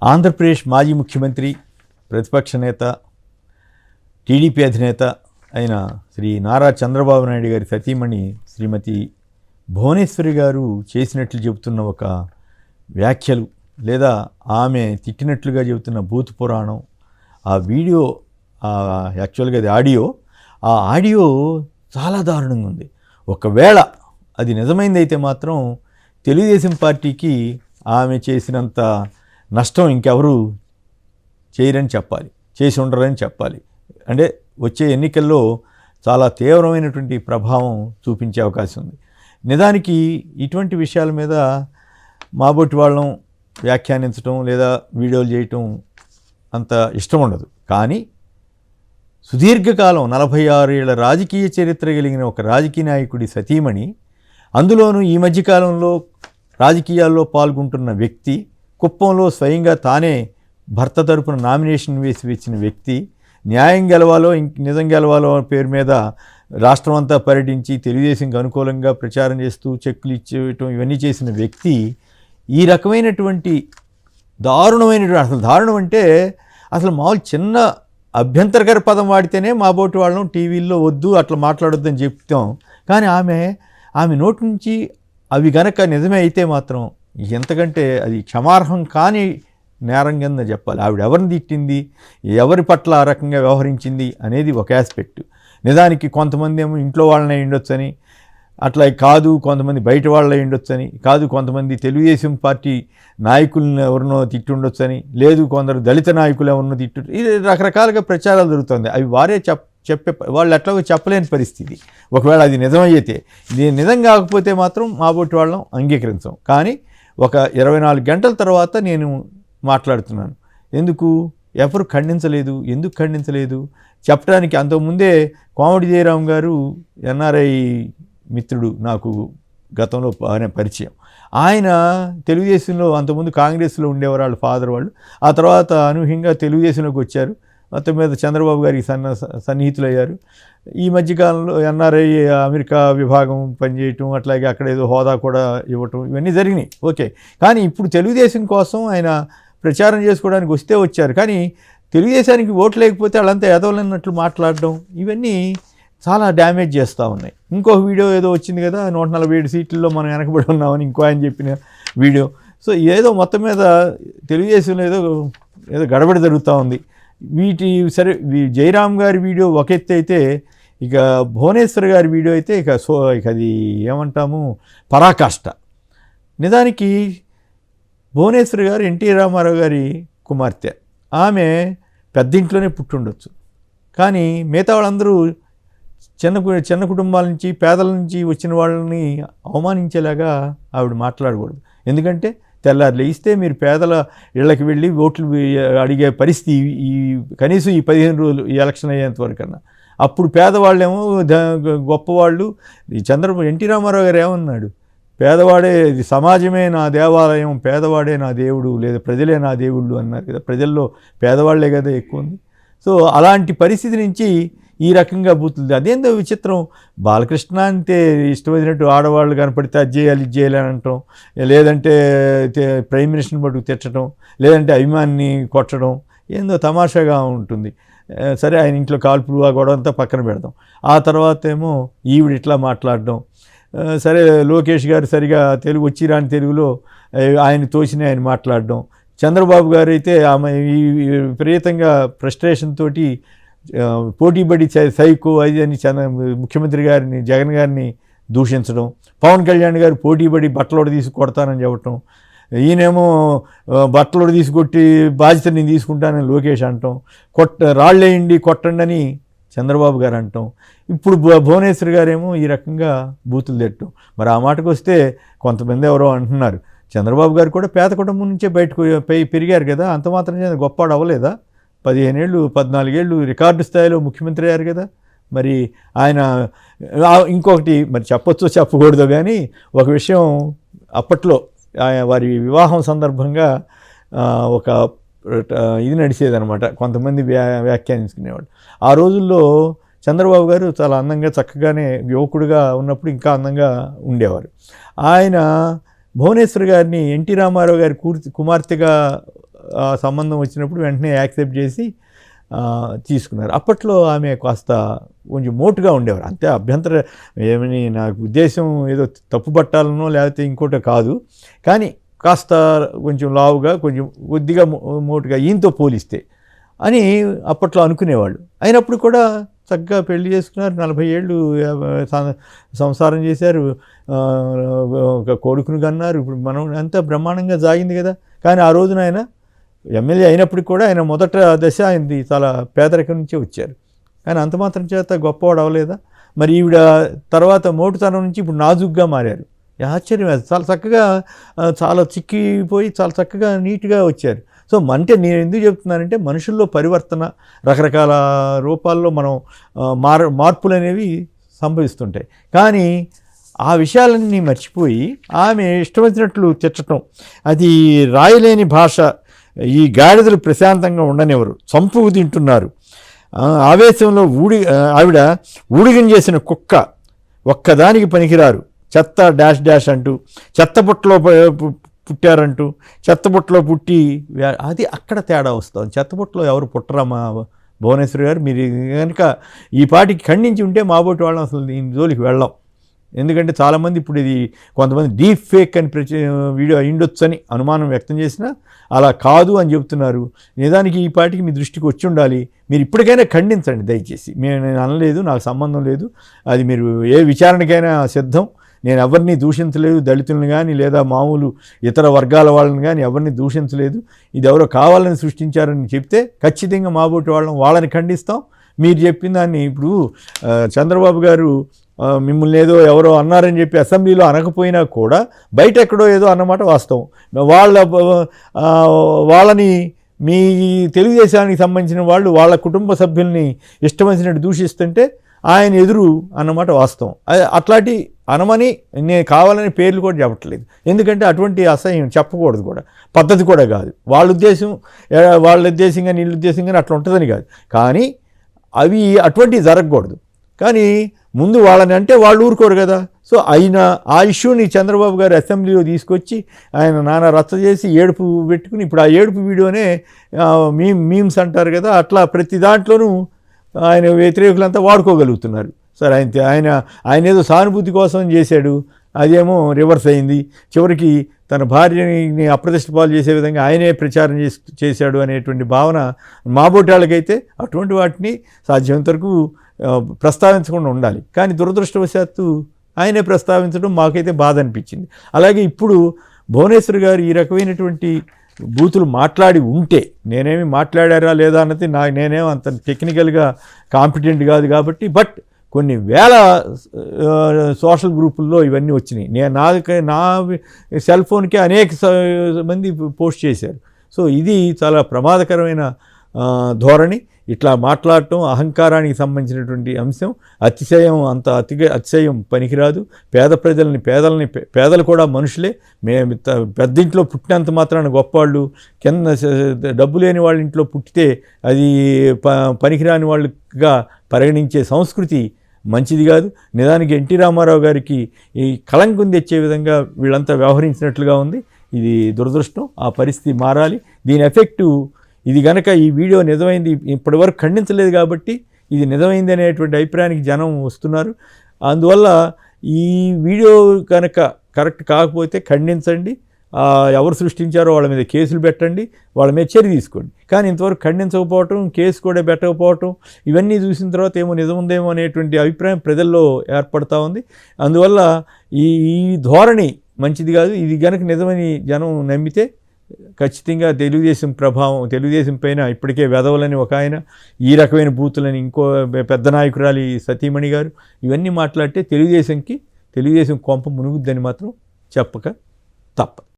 ఆంధ్రప్రదేశ్ మాజీ ముఖ్యమంత్రి, ప్రతిపక్ష నేత, టీడీపీ అధినేత అయిన శ్రీ నారా చంద్రబాబు నాయుడు గారి సతీమణి శ్రీమతి భువనేశ్వరి గారు చేసినట్లు చెబుతున్న ఒక వ్యాఖ్యలు లేదా ఆమె తిట్టినట్లుగా చెబుతున్న భూత పురాణం, ఆ వీడియో, యాక్చువల్గా అది ఆడియో చాలా దారుణంగా ఉంది. ఒకవేళ అది నిజమైందైతే మాత్రం తెలుగుదేశం పార్టీకి ఆమె చేసినంత నష్టం ఇంకెవరు చేయరని చెప్పాలి, చేసి ఉండరని చెప్పాలి. అంటే వచ్చే ఎన్నికల్లో చాలా తీవ్రమైనటువంటి ప్రభావం చూపించే అవకాశం ఉంది. నిజానికి ఇటువంటి విషయాల మీద మాబోటి వాళ్ళం వ్యాఖ్యానించడం లేదా వీడియోలు చేయటం అంత ఇష్టం ఉండదు. కానీ సుదీర్ఘకాలం 46 ఏళ్ల రాజకీయ చరిత్ర కలిగిన ఒక రాజకీయ నాయకుడి సతీమణి, అందులోనూ ఈ మధ్యకాలంలో రాజకీయాల్లో పాల్గొంటున్న వ్యక్తి, కుప్పంలో స్వయంగా తానే భర్త తరపున నామినేషన్ వేసి వచ్చిన వ్యక్తి, న్యాయం గెలవాలో నిజం గెలవాలో పేరు మీద రాష్ట్రం అంతా పర్యటించి తెలుగుదేశంకి అనుకూలంగా ప్రచారం చేస్తూ చెక్కులు ఇచ్చేయటం ఇవన్నీ చేసిన వ్యక్తి ఈ రకమైనటువంటి దారుణమైనటువంటి, అసలు దారుణం అంటే అసలు మామూలు చిన్న అభ్యంతరకర పదం వాడితేనే మా బోటి వాళ్ళం టీవీల్లో వద్దు అట్లా మాట్లాడొద్దని చెప్తాం. కానీ ఆమె నోటి నుంచి అవి గనక నిజమే అయితే మాత్రం ఎంతకంటే అది క్షమార్హం కాని నేరం కింద చెప్పాలి. ఆవిడ ఎవరిని తిట్టింది, ఎవరి పట్ల ఆ రకంగా వ్యవహరించింది అనేది ఒక ఆస్పెక్ట్. నిజానికి కొంతమంది ఏమో ఇంట్లో వాళ్ళనే ఉండొచ్చని, అట్లా కాదు కొంతమంది బయట వాళ్ళే ఉండొచ్చని, కాదు కొంతమంది తెలుగుదేశం పార్టీ నాయకులను ఎవరినో తిట్టుండొచ్చని, లేదు కొందరు దళిత నాయకులు ఎవరినో తిట్టు, ఇది రకరకాలుగా ప్రచారాలు జరుగుతుంది. అవి వారే చెప్పే వాళ్ళు ఎట్లాగో చెప్పలేని పరిస్థితి. ఒకవేళ అది నిజమైతే, ఇది నిజం కాకపోతే మాత్రం మాబోటి వాళ్ళం అంగీకరించాం. కానీ ఒక 24 గంటల తర్వాత నేను మాట్లాడుతున్నాను. ఎవరు ఖండించలేదు, ఎందుకు ఖండించలేదు చెప్పడానికి. అంతకుముందే కోమటి జయరాం గారు ఎన్ఆర్ఐ మిత్రుడు, నాకు గతంలో పరిచయం. ఆయన తెలుగుదేశంలో అంతకుముందు కాంగ్రెస్లో ఉండేవారు, వాళ్ళ ఫాదర్ వాళ్ళు. ఆ తర్వాత అనూహ్యంగా తెలుగుదేశంలోకి వచ్చారు. మొత్తం మీద చంద్రబాబు గారికి సన్నిహితులయ్యారు. ఈ మధ్యకాలంలో ఎన్ఆర్ఐ అమెరికా విభాగం పనిచేయటం, అట్లాగే అక్కడ ఏదో హోదా కూడా ఇవ్వటం, ఇవన్నీ జరిగినాయి. ఓకే, కానీ ఇప్పుడు తెలుగుదేశం కోసం ఆయన ప్రచారం చేసుకోవడానికి వచ్చారు. కానీ తెలుగుదేశానికి ఓట్లు లేకపోతే వాళ్ళంతా ఎదవలన్నట్లు మాట్లాడడం, ఇవన్నీ చాలా డ్యామేజ్ చేస్తూ ఉన్నాయి. ఇంకొక వీడియో ఏదో వచ్చింది కదా, 147 సీట్లలో మనం వెనకబడి ఉన్నామని ఇంకో ఆయన చెప్పిన వీడియో. సో ఏదో మొత్తం మీద తెలుగుదేశంలో ఏదో గడబడి జరుగుతూ ఉంది. సరే, జయరాం గారి వీడియో ఒక ఎత్తు అయితే, ఇక భువనేశ్వర్ గారి వీడియో అయితే ఇక అది ఏమంటాము, పరాకాష్ట. నిజానికి భువనేశ్వర్ గారు ఎన్టీ రామారావు గారి కుమార్తె. ఆమె పెద్ద ఇంట్లోనే పుట్టుండొచ్చు. కానీ మిగతా వాళ్ళందరూ చిన్న కుటుంబాల నుంచి, పేదల నుంచి వచ్చిన వాళ్ళని అవమానించేలాగా ఆవిడ మాట్లాడకూడదు. ఎందుకంటే తెల్లారు లేస్తే మీరు పేదల ఇళ్ళకి వెళ్ళి ఓట్లు అడిగే పరిస్థితి కనీసం ఈ 15 రోజులు ఈ ఎలక్షన్ అయ్యేంత వరకన్నా. అప్పుడు పేదవాళ్ళేమో గొప్పవాళ్ళు. ఎన్టీ రామారావు గారు ఏమన్నాడు, పేదవాడే, సమాజమే నా దేవాలయం, పేదవాడే నా దేవుడు, లేదా ప్రజలే నా దేవుళ్ళు అన్నారు కదా. ప్రజల్లో పేదవాళ్లే కదా ఎక్కువ ఉంది. సో అలాంటి పరిస్థితి నుంచి ఈ రకంగా బూతులు, అదేందో విచిత్రం. బాలకృష్ణ అంతే ఇష్టమైనట్టు ఆడవాళ్ళు కనపడితే అది చేయాలి ఇది చేయాలి అని అంటాం, లేదంటే ప్రైమ్ మినిస్టర్ని పట్టుకు తిట్టడం, లేదంటే అభిమాన్ని కొట్టడం, ఏందో తమాషాగా ఉంటుంది. సరే, ఆయన ఇంట్లో కాల్పులు ఆ గొడవ అంతా పక్కన పెడదాం. ఆ తర్వాత ఏమో ఈవిడ ఇట్లా మాట్లాడడం. సరే, లోకేష్ గారు సరిగా రాని తెలుగులో ఆయన తోచిన ఆయన మాట్లాడడం. చంద్రబాబు గారు అయితే ఆమె విపరీతంగా ఫ్రస్ట్రేషన్ తోటి పోటీపడి సైకో అది అని ముఖ్యమంత్రి గారిని, జగన్ గారిని దూషించడం. పవన్ కళ్యాణ్ గారు పోటీపడి బట్టలోడు తీసి కొడతానని చెప్పటం. ఈయనేమో బట్టలోడు తీసుకొట్టి బాధ్యత నేను తీసుకుంటానని లోకేష్ అంటాం. రాళ్ళేయండి కొట్టండి అని చంద్రబాబు గారు అంటాం. ఇప్పుడు భువనేశ్వర్ గారేమో ఈ రకంగా బూతులు తిట్టడం. మరి ఆ మాటకు వస్తే కొంతమంది ఎవరో అంటున్నారు, చంద్రబాబు గారు కూడా పేద కుటుంబం నుంచే బయటకు పెరిగారు కదా, అంత మాత్రం గొప్పవాడు అవ్వలేదా? 15 ఏళ్ళు 14 ఏళ్ళు రికార్డు స్థాయిలో ముఖ్యమంత్రి అయ్యారు కదా. మరి ఆయన ఇంకొకటి మరి చెప్పొచ్చో చెప్పకూడదో కానీ ఒక విషయం, అప్పట్లో వారి వివాహం సందర్భంగా ఒక ఇది నడిచేదనమాట, కొంతమంది వ్యాఖ్యానించుకునేవాడు. ఆ రోజుల్లో చంద్రబాబు గారు చాలా అందంగా చక్కగానే యువకుడిగా ఉన్నప్పుడు ఇంకా అందంగా ఉండేవారు. ఆయన భువనేశ్వర్ గారిని ఎన్టీ రామారావు గారి కుమార్తెగా ఆ సంబంధం వచ్చినప్పుడు వెంటనే యాక్సెప్ట్ చేసి తీసుకున్నారు. అప్పట్లో ఆమె కాస్త కొంచెం మోటుగా ఉండేవారు, అంతే. అభ్యంతర ఏమని నాకు ఉద్దేశం ఏదో తప్పు పట్టాలనో లేకపోతే ఇంకోటో కాదు, కానీ కాస్త కొంచెం లావుగా కొంచెం కొద్దిగా మోటుగా ఈయనతో పోలిస్తే అని అప్పట్లో అనుకునేవాళ్ళు. అయినప్పుడు కూడా చక్కగా పెళ్లి చేసుకున్నారు, 40 ఏళ్ళు సంసారం చేశారు, ఒక కొడుకును కన్నారు. ఇప్పుడు మనం అంతా బ్రహ్మాండంగా సాగింది కదా. కానీ ఆ రోజున ఆయన ఎమ్మెల్యే అయినప్పటికి కూడా ఆయన మొదట దశ ఆయనది చాలా పేదరికం నుంచే వచ్చారు. కానీ అంత మాత్రం చేత గొప్పవాడు అవ్వలేదా? మరి ఈవిడ తర్వాత మోటుతనం నుంచి ఇప్పుడు నాజుగ్గా మారారు. ఆశ్చర్యం, చాలా చక్కగా చాలా చిక్కిపోయి చాలా చక్కగా నీట్గా వచ్చారు. సో అంటే నేను ఎందుకు చెప్తున్నానంటే మనుషుల్లో పరివర్తన రకరకాల రూపాల్లో మనం మార్పులు అనేవి సంభవిస్తుంటాయి. కానీ ఆ విషయాలన్నీ మర్చిపోయి ఆమె ఇష్టం వచ్చినట్లు తిట్టడం, అది రాయలేని భాష, ఈ గాడిదలు ప్రశాంతంగా ఉండనివ్వరు, చంపుకు తింటున్నారు, ఆవేశంలో ఆవిడ ఊడిగం చేసిన కుక్క, ఒక్కదానికి పనికిరారు, చెత్త డాష్ డాష్ అంటూ, చెత్తబుట్టలో పుట్టారంటూ, చెత్తబుట్టలో పుట్టి, అది అక్కడ తేడా వస్తుంది. చెత్తబుట్టలో ఎవరు పుట్టరా మా భువనేశ్వరి గారు? మీరు కనుక ఈ పాటికి ఖండించి ఉంటే మాబోటి వాళ్ళం అసలు దీని జోలికి వెళ్ళాం. ఎందుకంటే చాలామంది ఇప్పుడు ఇది కొంతమంది డీప్ ఫేక్ అని వీడియో అయ్యుండొచ్చని అనుమానం వ్యక్తం చేసినా అలా కాదు అని చెబుతున్నారు. నిజానికి ఈ పాటికి మీ దృష్టికి వచ్చి ఉండాలి. మీరు ఇప్పటికైనా ఖండించండి దయచేసి. నేను అనలేదు, నాకు సంబంధం లేదు, అది మీరు ఏ విచారణకైనా సిద్ధం. నేను ఎవరిని దూషించలేదు, దళితులను కానీ లేదా మామూలు ఇతర వర్గాల వాళ్ళని కానీ ఎవరిని దూషించలేదు. ఇది ఎవరో కావాలని సృష్టించారని చెప్తే ఖచ్చితంగా మాబోటి వాళ్ళని ఖండిస్తాం. మీరు చెప్పిన దాన్ని ఇప్పుడు చంద్రబాబు గారు మిమ్మల్ని ఏదో ఎవరో అన్నారని చెప్పి అసెంబ్లీలో అనకపోయినా కూడా బయట ఎక్కడో ఏదో అన్నమాట వాస్తవం. వాళ్ళని మీ తెలుగుదేశానికి సంబంధించిన వాళ్ళు వాళ్ళ కుటుంబ సభ్యుల్ని ఇష్టమొచ్చినట్టు దూషిస్తుంటే ఆయన ఎదురు అన్నమాట వాస్తవం. అట్లాంటి అనమని నేను కావాలని పేర్లు కూడా చెప్పట్లేదు, ఎందుకంటే అటువంటి అసహ్యం చెప్పకూడదు కూడా, పద్ధతి కూడా కాదు. వాళ్ళ ఉద్దేశం కానీ వీళ్ళ ఉద్దేశం కానీ అట్లా ఉంటుందని కాదు, కానీ అవి అటువంటివి జరగకూడదు. కానీ ముందు వాళ్ళని అంటే వాళ్ళు ఊరుకోరు కదా. సో ఆ ఇష్యూని చంద్రబాబు గారు అసెంబ్లీలో తీసుకొచ్చి ఆయన నానా రచ్చ చేసి ఏడుపు పెట్టుకుని ఇప్పుడు ఆ ఏడుపు వీడియోనే మీమ్స్ అంటారు కదా, అట్లా ప్రతి దాంట్లోనూ ఆయన వ్యతిరేకులంతా వాడుకోగలుగుతున్నారు. సరే ఆయన ఏదో సానుభూతి కోసం చేశాడు, అదేమో రివర్స్ అయింది. చివరికి తన భార్యని అప్రతిష్ట పాలు చేసే విధంగా ఆయనే ప్రచారం చేశాడు అనేటువంటి భావన మాబోటాళ్ళకైతే అటువంటి వాటిని సాధ్యమైనంత వరకు ప్రస్తావించకుండా ఉండాలి. కానీ దురదృష్టవశాత్తు ఆయనే ప్రస్తావించడం మాకైతే బాధ అనిపించింది. అలాగే ఇప్పుడు భువనేశ్వర్ గారు ఈ రకమైనటువంటి బూతులు మాట్లాడి ఉంటే, నేనేమి మాట్లాడారా లేదా అన్నది నేనేమో అంత టెక్నికల్గా కాంపిటెంట్ కాదు కాబట్టి, బట్ కొన్ని వేల సోషల్ గ్రూపుల్లో ఇవన్నీ వచ్చినాయి. నా సెల్ ఫోన్కే అనేక మంది పోస్ట్ చేశారు. సో ఇది చాలా ప్రమాదకరమైన ధోరణి. ఇట్లా మాట్లాడటం అహంకారానికి సంబంధించినటువంటి అంశం. అతిశయం పనికిరాదు. పేదలు కూడా మనుషులే. మేము పెద్దింట్లో పుట్టినంత మాత్రాన గొప్పవాళ్ళు, కింద డబ్బు లేని వాళ్ళ ఇంట్లో పుట్టితే అది పనికిరాని వాళ్ళుగా పరిగణించే సంస్కృతి మంచిది కాదు. నిజానికి ఎన్టీ రామారావు గారికి ఈ కళంకం తెచ్చే విధంగా వీళ్ళంతా వ్యవహరించినట్లుగా ఉంది. ఇది దురదృష్టం. ఆ పరిస్థితి మారాలి. దీని ఎఫెక్టు ఇది కనుక ఈ వీడియో నిజమైంది, ఇప్పటివరకు ఖండించలేదు కాబట్టి ఇది నిజమైంది అనేటువంటి అభిప్రాయానికి జనం వస్తున్నారు. అందువల్ల ఈ వీడియో కనుక కరెక్ట్ కాకపోతే ఖండించండి. ఎవరు సృష్టించారో వాళ్ళ మీద కేసులు పెట్టండి, వాళ్ళ మీద చర్య తీసుకోండి. కానీ ఇంతవరకు ఖండించకపోవటం, కేసు కూడా పెట్టకపోవటం, ఇవన్నీ చూసిన తర్వాత ఏమో నిజం ఉందేమో అనేటువంటి అభిప్రాయం ప్రజల్లో ఏర్పడతా ఉంది. అందువల్ల ఈ ధోరణి మంచిది కాదు. ఇది కనుక నిజమని జనం నమ్మితే ఖచ్చితంగా తెలుగుదేశం పైన ఇప్పటికే వెధవలని ఒక ఆయన, ఈ రకమైన బూతులని ఇంకో పెద్ద నాయకురాలి సతీమణి గారు, ఇవన్నీ మాట్లాడితే తెలుగుదేశం కొంప మునుగుద్దని మాత్రం చెప్పక తప్పదు.